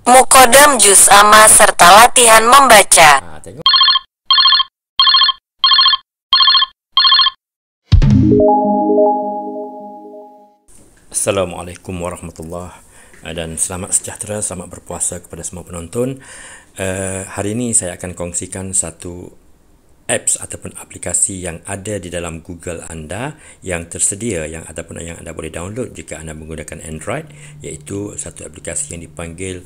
Mukodam Juz Amma serta latihan membaca. Tengok. Assalamualaikum warahmatullahi dan selamat sejahtera, selamat berpuasa kepada semua penonton. Hari ini saya akan kongsikan satu apps ataupun aplikasi yang ada di dalam Google anda yang tersedia ataupun yang anda boleh download jika anda menggunakan Android, iaitu satu aplikasi yang dipanggil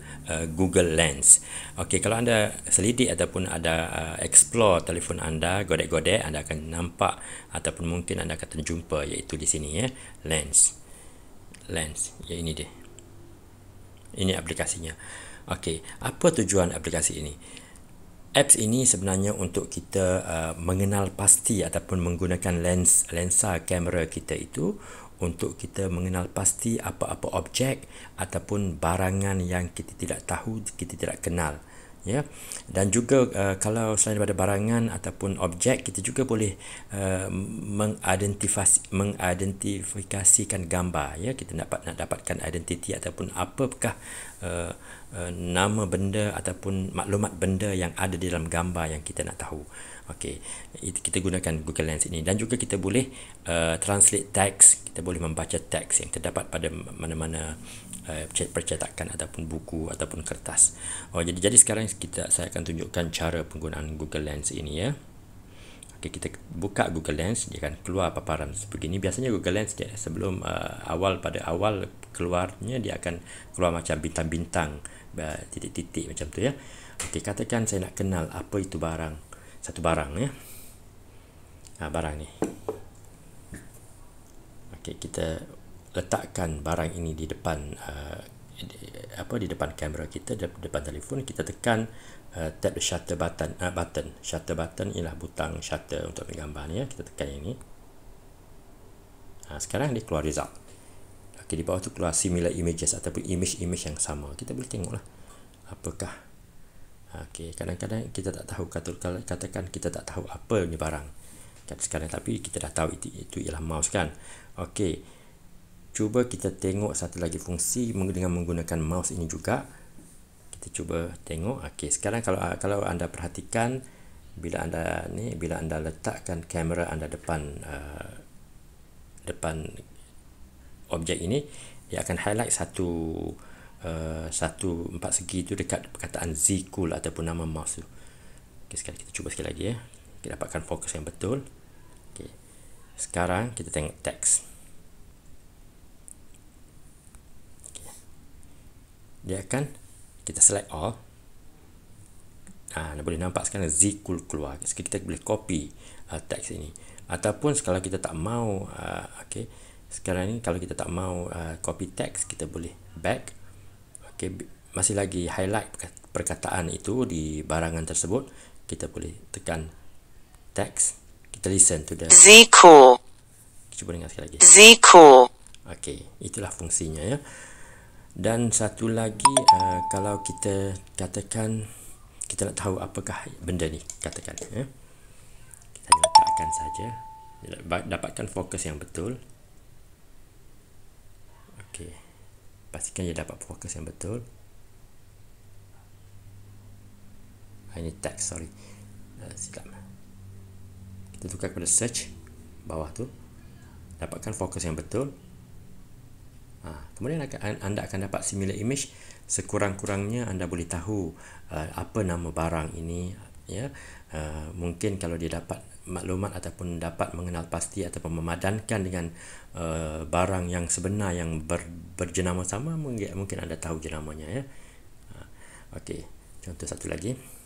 Google Lens. Okey, kalau anda selidik ataupun ada explore telefon anda, godek-godek, anda akan nampak ataupun mungkin anda akan terjumpa iaitu di sini ya, Lens, ya ini dia. Ini aplikasinya. Okey, apa tujuan aplikasi ini? Apps ini sebenarnya untuk kita mengenal pasti ataupun menggunakan lensa kamera kita itu untuk kita mengenal pasti apa-apa objek ataupun barangan yang kita tidak tahu, kita tidak kenal. Ya, dan juga kalau selain daripada barangan ataupun objek, kita juga boleh mengidentifikasikan gambar. Ya, kita nak dapatkan identiti ataupun apakah nama benda ataupun maklumat benda yang ada di dalam gambar yang kita nak tahu. Okey, kita gunakan Google Lens ini, dan juga kita boleh translate teks, kita boleh membaca teks yang terdapat pada mana-mana percetakan ataupun buku ataupun kertas. Jadi sekarang saya akan tunjukkan cara penggunaan Google Lens ini ya. Okey, kita buka Google Lens, dia akan keluar paparan sebegini. Biasanya Google Lens dia sebelum pada awal keluarnya dia akan keluar macam bintang-bintang, titik-titik macam tu ya. Okey, katakan saya nak kenal apa itu barang, satu barang ya. Barang ni. Okey, kita letakkan barang ini di depan di depan kamera kita, di depan telefon. Kita tekan tap shutter button. Shutter button ialah butang shutter untuk ambil gambar ni ya. Kita tekan yang ni. Sekarang dia keluar result. Okey, di bawah tu keluar similar images ataupun image yang sama. Kita boleh tengoklah apakah. Okey, kadang-kadang kita tak tahu, katakan kita tak tahu apa ni barang sekarang, tapi kita dah tahu itu ialah mouse kan. Okey, cuba kita tengok satu lagi fungsi dengan menggunakan mouse ini juga. Kita cuba tengok. Okey, sekarang kalau anda perhatikan, bila anda letakkan kamera anda depan objek ini, dia akan highlight satu empat segi itu dekat perkataan Z Cool ataupun nama mouse tu. Okey, sekarang kita cuba sekali lagi ya. Kita dapatkan fokus yang betul. Okey, sekarang kita tengok teks. Dia akan, kita select all. Anda boleh nampak sekarang Z Cool keluar. Kita boleh copy teks ini, ataupun kalau kita tak mau okey, sekarang ni kalau kita tak mau copy teks, kita boleh back. Okey, masih lagi highlight perkataan itu di barangan tersebut. Kita boleh tekan teks, kita listen to the Z Cool. Cuba dengar sekali lagi. Z Cool. Okey, itulah fungsinya ya. Dan satu lagi, kalau kita katakan kita nak tahu apakah benda ni, katakan ya, kita letakkan saja, dapatkan fokus yang betul. Okey, pastikan dia dapat fokus yang betul. Ini teks, sorry, silap. Kita tukar kepada search bawah tu, dapatkan fokus yang betul. Kemudian anda akan dapat similar image. Sekurang-kurangnya anda boleh tahu apa nama barang ini ya. Mungkin kalau dia dapat maklumat ataupun dapat mengenal pasti ataupun memadankan dengan barang yang sebenar yang berjenama sama, mungkin anda tahu jenamanya ya. Okey, contoh satu lagi.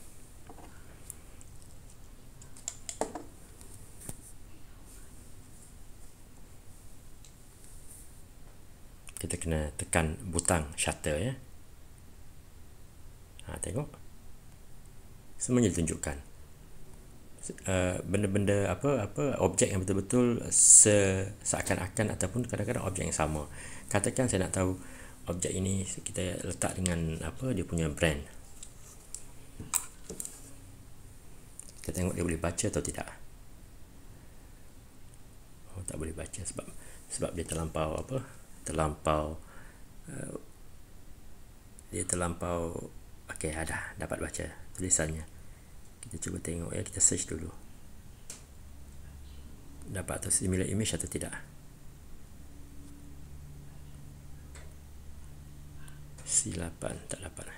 Kita kena tekan butang shutter ya. Tengok, semuanya ditunjukkan. Benda-benda objek yang betul-betul seakan-akan ataupun kadang-kadang objek yang sama. Katakan saya nak tahu objek ini kita letak dengan dia punya brand. Kita tengok dia boleh baca atau tidak. Tak boleh baca sebab dia terlampau dia terlampau. Okey, ada dapat baca tulisannya. Kita cuba tengok ya, kita search dulu. Dapat atau similar image atau tidak. C8 tak dapat.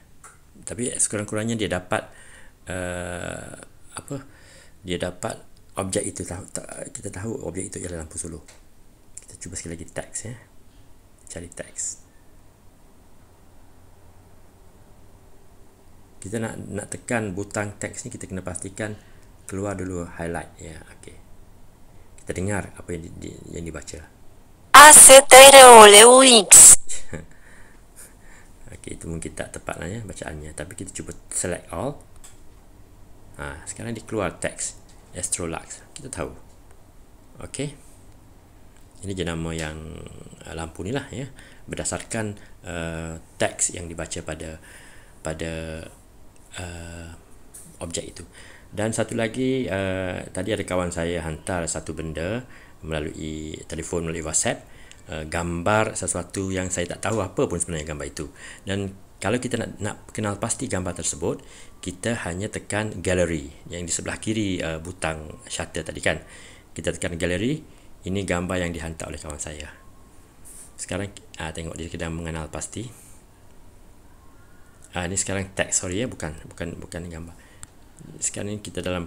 Tapi sekurang-kurangnya dia dapat dia dapat objek itu. Kita tahu objek itu ialah lampu solo. Kita cuba sekali lagi teks ya. Cari teks. Kita nak tekan butang teks ni, kita kena pastikan keluar dulu highlight ya. Okey. Kita dengar apa yang dibaca. ACTROLEUX. Okey, itu mungkin tak tepat lah ya bacaannya, tapi kita cuba select all. Sekarang dia keluar teks Astrolux. Kita tahu. Okey. Ini jenama yang lampu ni lah ya, berdasarkan teks yang dibaca pada objek itu. Dan satu lagi, tadi ada kawan saya hantar satu benda melalui telefon, melalui WhatsApp, gambar sesuatu yang saya tak tahu apa pun sebenarnya gambar itu. Dan kalau kita nak kenal pasti gambar tersebut, kita hanya tekan gallery yang di sebelah kiri butang shutter tadi kan. Kita tekan gallery, ini gambar yang dihantar oleh kawan saya. Sekarang tengok dia sedang mengenal pasti. Ini sekarang teks, sorry ya, bukan gambar. Sekarang ni kita dalam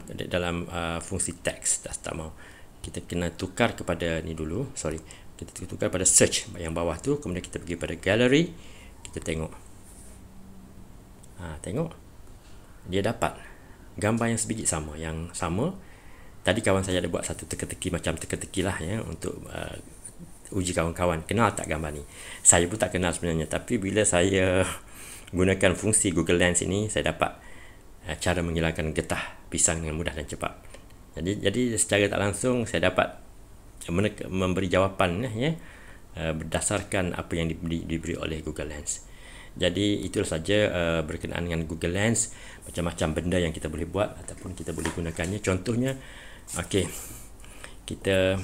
fungsi teks. Tak mau. Kita kena tukar kepada ni dulu. Sorry. Kita tukar pada search yang bawah tu, kemudian kita pergi pada gallery. Kita tengok. Tengok. Dia dapat gambar yang sebiji sama, Tadi kawan saya ada buat satu teka-teki, macam teka-teki lah ya, untuk uji kawan-kawan kenal tak gambar ni. Saya pun tak kenal sebenarnya, tapi bila saya gunakan fungsi Google Lens ini, saya dapat cara menghilangkan getah pisang dengan mudah dan cepat. Jadi secara tak langsung saya dapat memberi jawapan ya, berdasarkan apa yang diberi oleh Google Lens. Jadi itulah saja berkenaan dengan Google Lens, macam-macam benda yang kita boleh buat ataupun kita boleh gunakannya. Contohnya, okey, kita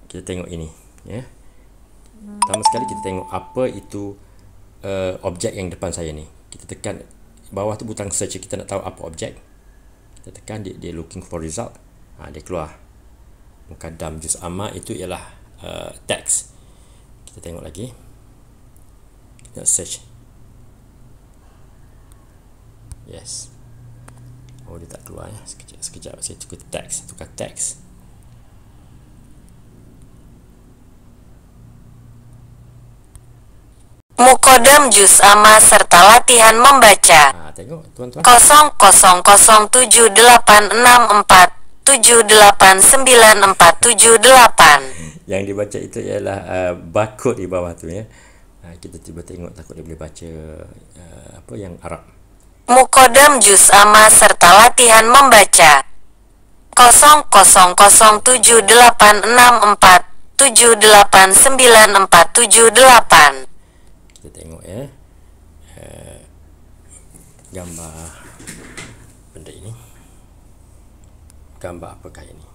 tengok ini ya. Pertama sekali kita tengok apa itu objek yang depan saya ni. Kita tekan bawah tu butang search, kita nak tahu apa objek. Kita tekan dia looking for result. Dia keluar Mukaddam Juz Amma, itu ialah teks. Kita tengok lagi. Kita search. Yes. Dia tak keluar ya. Sekejap saya tukar teks. Mukodam Juz Amma serta latihan membaca. Tengok tuan-tuan. 007864789478. Yang dibaca itu ialah barcode di bawah tu ya. Kita cuba tengok, takut dia boleh baca apa yang Arab. Mukodam Juz Amma serta latihan membaca. 007864789478. Kita tengok ya, gambar benda ini. Gambar apakah ini?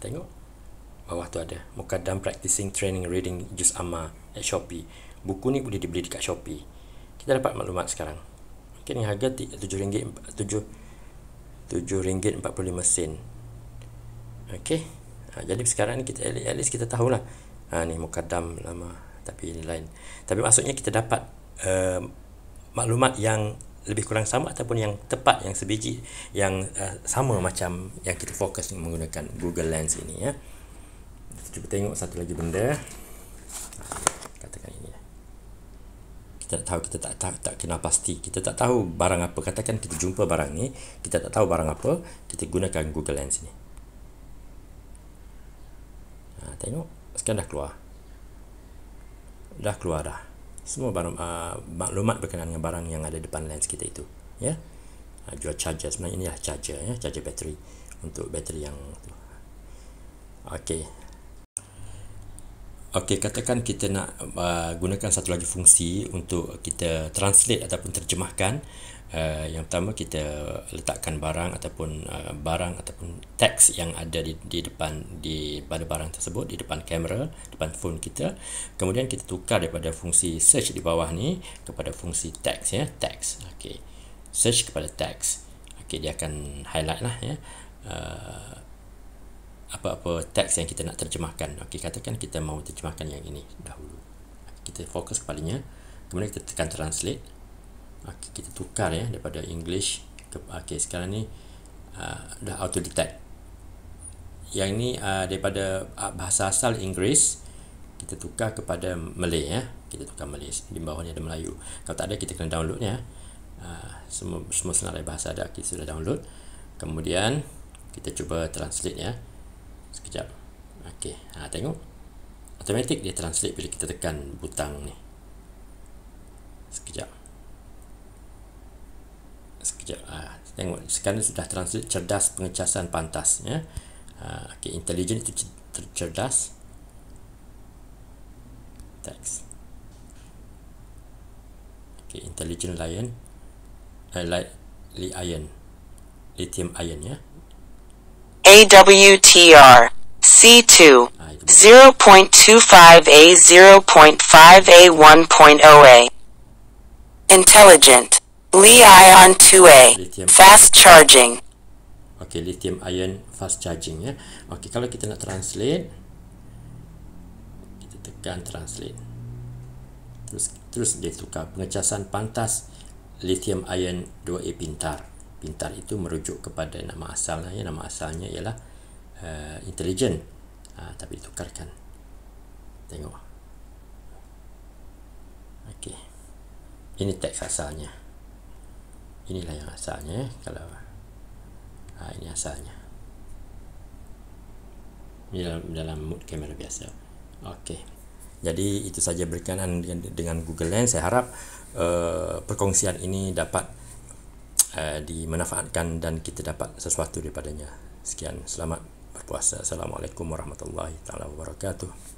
Tengok bawah tu ada Mukaddam Practicing Training Reading Juz Amma at Shopee. Buku ni boleh dibeli dekat Shopee. Kita dapat maklumat sekarang. Mungkin harga RM7.45. Okey. Jadi sekarang ni kita at least kita tahulah. Ni Mukaddam lama, tapi ini lain. Tapi maksudnya kita dapat maklumat yang lebih kurang sama ataupun yang tepat, yang sebiji, yang sama macam yang kita fokus menggunakan Google Lens ini ya. Cuba tengok satu lagi benda. Katakan ini. Kita tak tahu, kita tak kenal pasti. Kita tak tahu barang apa. Katakan kita jumpa barang ni, kita tak tahu barang apa, kita gunakan Google Lens ni. Tengok, sekarang dah keluar dah. Semua barang maklumat berkenaan dengan barang yang ada depan lens kita itu ya. Jual charger, sebenarnya inilah charger ya, charger bateri untuk bateri yang tu. Okey, katakan kita nak gunakan satu lagi fungsi untuk kita translate ataupun terjemahkan Yang pertama, kita letakkan barang ataupun teks yang ada di depan pada barang tersebut, di depan kamera, depan phone kita. Kemudian kita tukar daripada fungsi search di bawah ni kepada fungsi teks, ya, teks. Okey, search kepada teks. Okey, dia akan highlight lah, ya, apa-apa teks yang kita nak terjemahkan. Okey, katakan kita mahu terjemahkan yang ini dahulu. Kita fokus kepadanya, kemudian kita tekan translate. Okey, kita tukar, ya, daripada English ke, okey, sekarang ni dah auto detect. Yang ni daripada bahasa asal Inggeris, kita tukar kepada Malay, ya. Kita tukar Malay. Di bawah ni ada Melayu. Kalau tak ada, kita kena download, ya. Semua senarai bahasa ada, kita sudah download. Kemudian kita cuba translate, ya. Sekejap. Okey, tengok, automatic dia translate bila kita tekan butang ni. Sekejap. Tengok, sekarang sudah translate. Cerdas, pengecasan, pantas, ya. Okey, intelligent itu cerdas. Teks. Okey, intelligent lion, lithium ion, ya. AWTR C2 0.25A 0.5A 1.0A Intelligent Li-ion 2A Fast Charging. Okey, lithium ion fast charging, ya. Okey, kalau kita nak translate, kita tekan translate. Terus dia tukar. Pengecasan pantas, lithium ion 2A pintar. Pintar itu merujuk kepada nama asalnya, ya. Nama asalnya ialah intelligent, tapi ditukarkan. Tengok. Okey, ini teks asalnya. Inilah yang asalnya. Kalau ini asalnya. Ini dalam mood kamera biasa. Okey, jadi itu saja berkenaan dengan Google Lens. Saya harap perkongsian ini dapat dimanfaatkan dan kita dapat sesuatu daripadanya. Sekian, selamat berpuasa. Assalamualaikum warahmatullahi wabarakatuh.